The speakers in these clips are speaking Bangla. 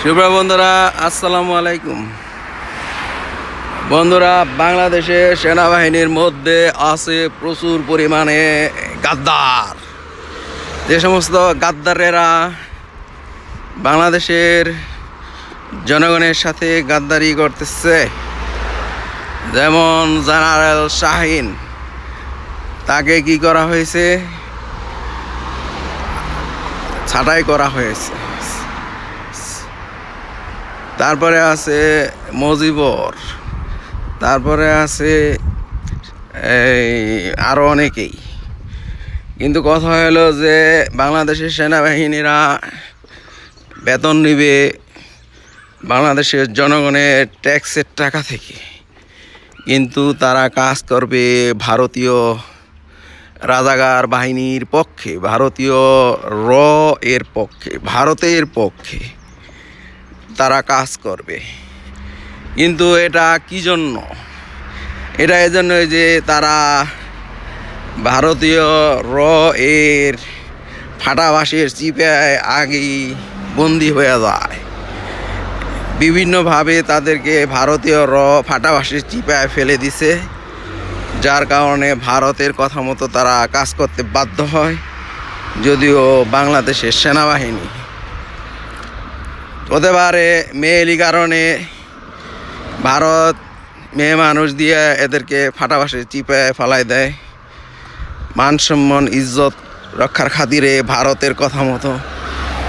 শুভ বন্ধুরা, আসসালামু আলাইকুম। বন্ধুরা, বাংলাদেশের সেনাবাহিনীর মধ্যে আছে প্রচুর পরিমাণে গাদ্দার। যে সমস্ত গাদ্দারেরা বাংলাদেশের জনগণের সাথে গাদ্দারি করতেছে, যেমন জেনারেল শাহিন, তাকে কি করা হয়েছে? ছাঁটাই করা হয়েছে। তারপরে আছে মজিবর, তারপরে আছে আরও অনেকেই। কিন্তু কথা হলো যে বাংলাদেশের সেনাবাহিনীরা বেতন নিবে বাংলাদেশের জনগণের ট্যাক্সের টাকা থেকে, কিন্তু তারা কাজ করবে ভারতীয় রাজাকার বাহিনীর পক্ষে, ভারতীয় এর পক্ষে, ভারতের পক্ষে তারা কাজ করবে। কিন্তু এটা কি জন্য? এটা এজন্য যে তারা ভারতীয় এর ফাটাবাসের চিপায় আগেই বন্দি হয়ে যায়। বিভিন্নভাবে তাদেরকে ভারতীয় ফাটাবাসের চিপায় ফেলে দিছে, যার কারণে ভারতের কথা মতো তারা কাজ করতে বাধ্য হয়। যদিও বাংলাদেশের সেনাবাহিনী হতে পারে মেয়েলি কারণে ভারত মেয়ে মানুষ দিয়ে এদেরকে ফাটাবাসের চিপায় ফেলাই দেয়। মান সম্মান ইজ্জত রক্ষার খাতিরে ভারতের কথা মতো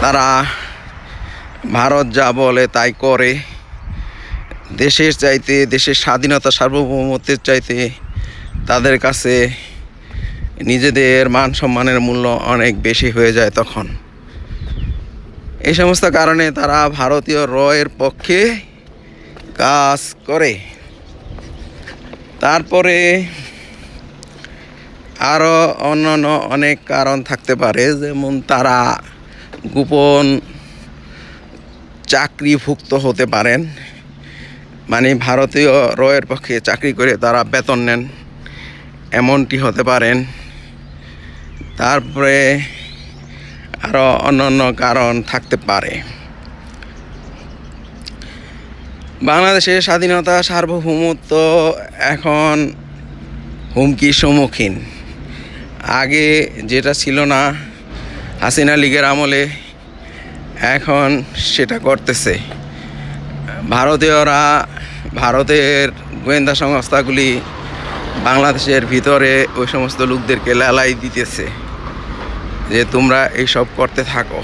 তারা ভারত যা বলে তাই করে। দেশের চাইতে, দেশের স্বাধীনতা সার্বভৌমত্বের চাইতে তাদের কাছে নিজেদের মান সম্মানের মূল্য অনেক বেশি হয়ে যায় তখন। এই সমস্ত কারণে তারা ভারতীয় এর পক্ষে কাজ করে। তারপরে আরও অন্যান্য অনেক কারণ থাকতে পারে, যেমন তারা গোপন চাকরিভুক্ত হতে পারেন, মানে ভারতীয় এর পক্ষে চাকরি করে তারা বেতন নেন, এমনটি হতে পারেন। তারপরে আরও অন্যান্য কারণ থাকতে পারে। বাংলাদেশের স্বাধীনতা সার্বভৌমত্ব এখন হুমকির সম্মুখীন। আগে যেটা ছিল না হাসিনা লীগের আমলে, এখন সেটা করতেছে। ভারতীয়রা, ভারতের গোয়েন্দা সংস্থাগুলি বাংলাদেশের ভিতরে ওই সমস্ত লোকদেরকে লেলাই দিতেছে যে তোমরা এইসব করতে থাকো।